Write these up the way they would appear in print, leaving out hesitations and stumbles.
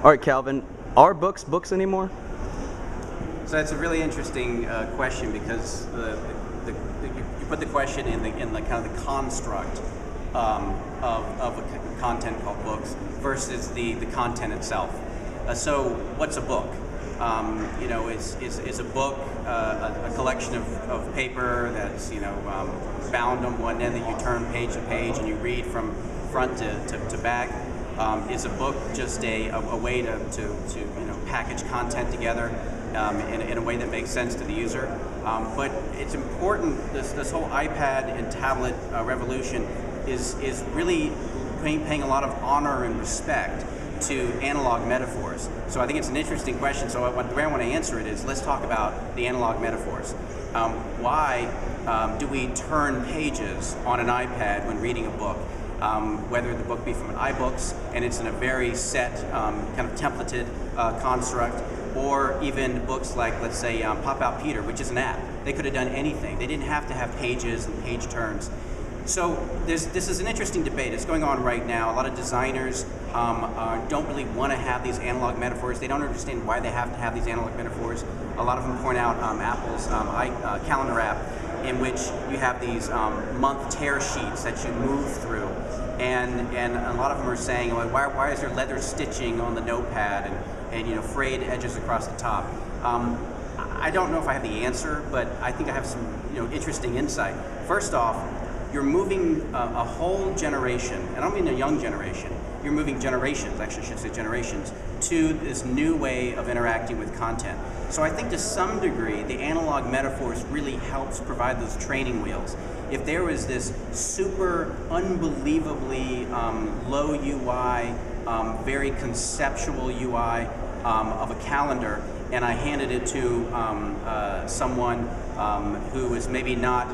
All right, Calvin, are books anymore? So that's a really interesting question, because you put the question in the kind of the construct of a content called books versus the content itself. So what's a book? Is a book a collection of paper that's bound on one end that you turn page to page and you read from front to back? Is a book just a way to package content together in a way that makes sense to the user? But it's important, this whole iPad and tablet revolution is really paying a lot of honor and respect to analog metaphors. So I think it's an interesting question. So the way I want to answer it is, let's talk about the analog metaphors. Why do we turn pages on an iPad when reading a book? Whether the book be from an iBooks and it's in a very set kind of templated construct, or even books like, let's say, Pop Out Peter, which is an app. They could have done anything. They didn't have to have pages and page turns. So this is an interesting debate. It's going on right now. A lot of designers don't really want to have these analog metaphors. They don't understand why they have to have these analog metaphors. A lot of them point out Apple's calendar app, in which you have these month tear sheets that you move through. And a lot of them are saying, like, why is there leather stitching on the notepad and frayed edges across the top? I don't know if I have the answer, but I think I have some interesting insight. First off, you're moving a whole generation, and I don't mean a young generation, you're moving generations, actually I should say generations, to this new way of interacting with content. So I think to some degree, the analog metaphors really helps provide those training wheels. If there was this super unbelievably low UI, very conceptual UI of a calendar, and I handed it to someone who is maybe not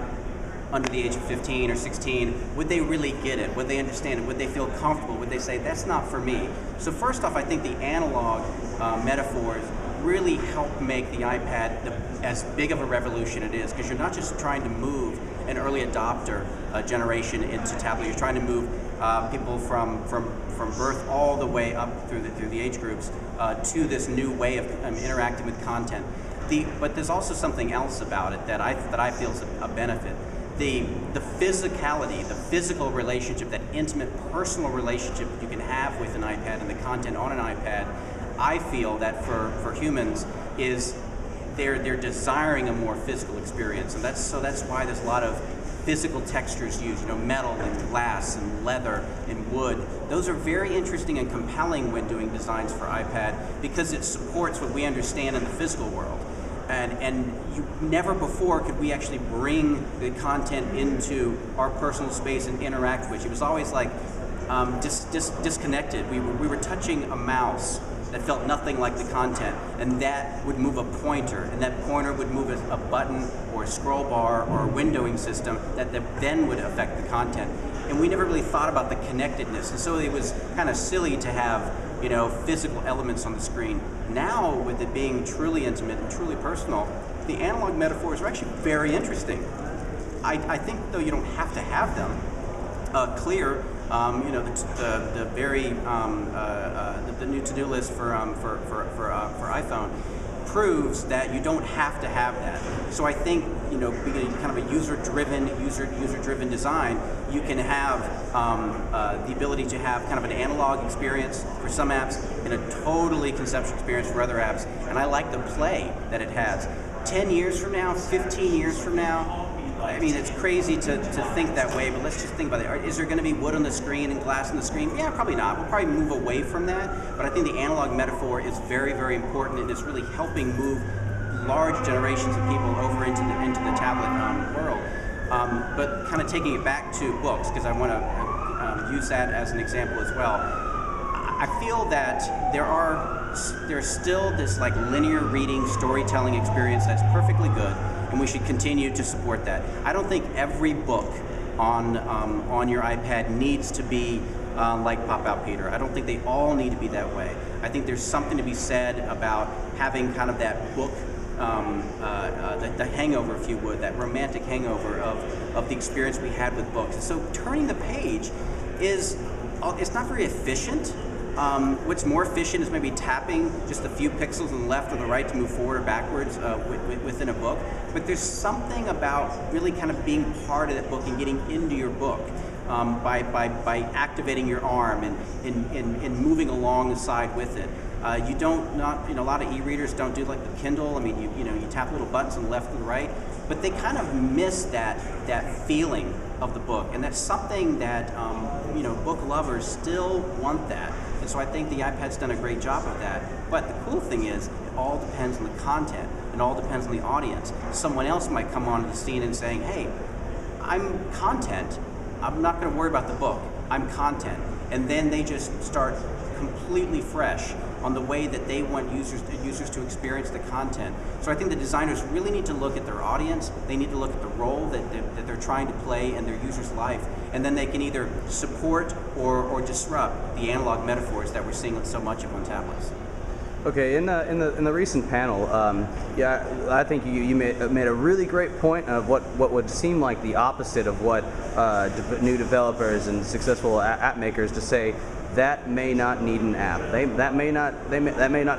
under the age of 15 or 16, would they really get it? Would they understand it? Would they feel comfortable? Would they say, that's not for me? So first off, I think the analog metaphors really help make the iPad as big of a revolution it is, because you're not just trying to move an early adopter generation into tablet, you're trying to move people from birth all the way up through the age groups to this new way of interacting with content. But there's also something else about it that I feel is a benefit. The physicality, the physical relationship, that intimate personal relationship that you can have with an iPad and the content on an iPad, I feel that for humans is they're desiring a more physical experience, and that's why there's a lot of physical textures used, metal and glass and leather and wood. Those are very interesting and compelling when doing designs for iPad, because it supports what we understand in the physical world. And never before could we actually bring the content into our personal space and interact with it. It was always like disconnected. We were touching a mouse that felt nothing like the content, and that would move a pointer, and that pointer would move a button or a scroll bar or a windowing system that then would affect the content. And we never really thought about the connectedness, and so it was kind of silly to have physical elements on the screen. Now, with it being truly intimate and truly personal, the analog metaphors are actually very interesting. I think, though, you don't have to have them clear. The very the new to-do list for iPhone proves that you don't have to have that. So I think being kind of a user-driven design, you can have the ability to have kind of an analog experience for some apps and a totally conceptual experience for other apps. And I like the play that it has. 10 years from now, 15 years from now, I mean, it's crazy to think that way, but let's just think about it. Is there going to be wood on the screen and glass on the screen? Yeah, probably not. We'll probably move away from that, but I think the analog metaphor is very, very important, and it's really helping move large generations of people over into the tablet world. But kind of taking it back to books, because I want to use that as an example as well. I feel that there's still this like linear reading, storytelling experience that's perfectly good, and we should continue to support that. I don't think every book on your iPad needs to be like Pop Out Peter. I don't think they all need to be that way. I think there's something to be said about having kind of that book, the hangover, if you would, that romantic hangover of the experience we had with books. So turning the page it's not very efficient, What's more efficient is maybe tapping just a few pixels on the left or the right to move forward or backwards within a book. But there's something about really kind of being part of that book and getting into your book by activating your arm and moving along the side with it. You don't a lot of e-readers don't do like the Kindle. I mean, you tap little buttons on the left and the right, but they kind of miss that feeling of the book, and that's something that book lovers still want that. And so I think the iPad's done a great job of that. But the cool thing is, it all depends on the content. It all depends on the audience. Someone else might come onto the scene and saying, "Hey, I'm content. I'm not going to worry about the book. I'm content." And then they just start completely fresh on the way that they want users to experience the content. So I think the designers really need to look at their audience. They need to look at the role that they're trying to play in their user's life, and then they can either support or disrupt the analog metaphors that we're seeing so much of on tablets. Okay, in the recent panel, I think you made a really great point of what would seem like the opposite of what new developers and successful app makers to say. That may not need an app. That may not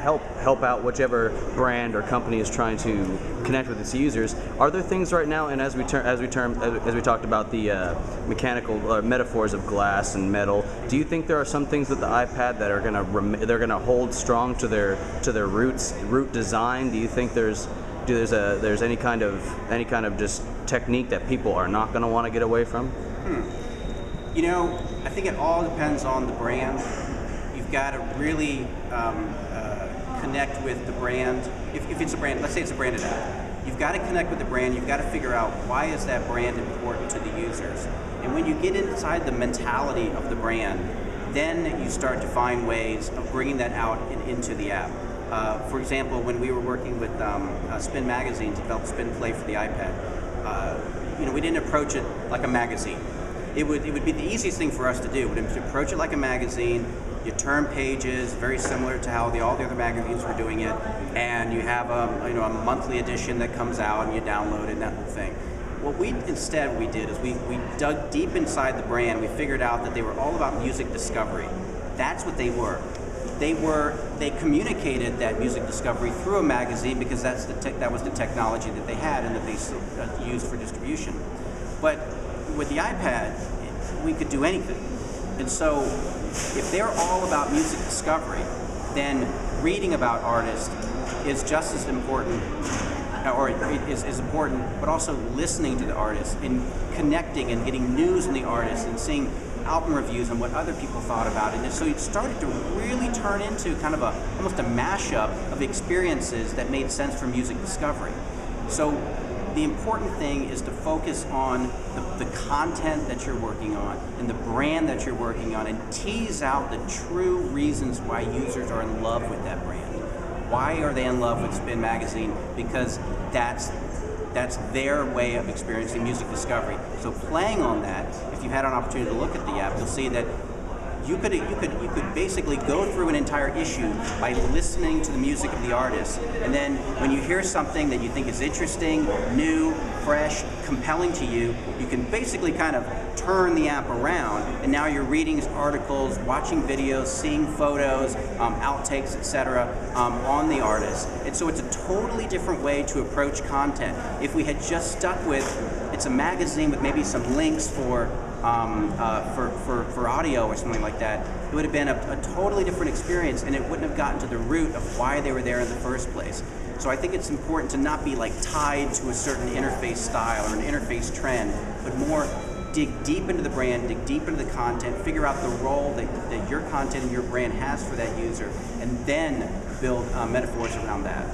help out whichever brand or company is trying to connect with its users. Are there things right now, and as we talked about the mechanical metaphors of glass and metal, do you think there are some things with the iPad that are gonna hold strong to their root design? Do you think there's any kind of just technique that people are not gonna want to get away from? I think it all depends on the brand. You've got to really connect with the brand. If it's a brand, let's say it's a branded app, you've got to connect with the brand. You've got to figure out why is that brand important to the users. And when you get inside the mentality of the brand, then you start to find ways of bringing that out into the app. For example, when we were working with Spin Magazine to develop Spin Play for the iPad, we didn't approach it like a magazine. It would be the easiest thing for us to do. We'd approach it like a magazine. You turn pages, very similar to how all the other magazines were doing it, and you have a monthly edition that comes out and you download it and that whole thing. What we did is we dug deep inside the brand. We figured out that they were all about music discovery. That's what they were. They communicated that music discovery through a magazine because that was the technology that they had and that they used for distribution. But with the iPad, we could do anything. And so if they're all about music discovery, then reading about artists is just as important, or is important, but also listening to the artists and connecting and getting news on the artists and seeing album reviews and what other people thought about it. And so it started to really turn into kind of almost a mashup of experiences that made sense for music discovery. So the important thing is to focus on the content that you're working on and the brand that you're working on, and tease out the true reasons why users are in love with that brand. Why are they in love with Spin Magazine? Because that's their way of experiencing music discovery. So playing on that, if you had an opportunity to look at the app, you'll see that you could basically go through an entire issue by listening to the music of the artist, and then when you hear something that you think is interesting, new, fresh, compelling to you, you can basically kind of turn the app around, and now you're reading articles, watching videos, seeing photos, outtakes, etc. On the artist. And so it's a totally different way to approach content. If we had just stuck with, it's a magazine with maybe some links for audio or something like that, it would have been a totally different experience, and it wouldn't have gotten to the root of why they were there in the first place. So I think it's important to not be like tied to a certain interface style or an interface trend, but more dig deep into the brand, dig deep into the content, figure out the role that your content and your brand has for that user, and then build metaphors around that.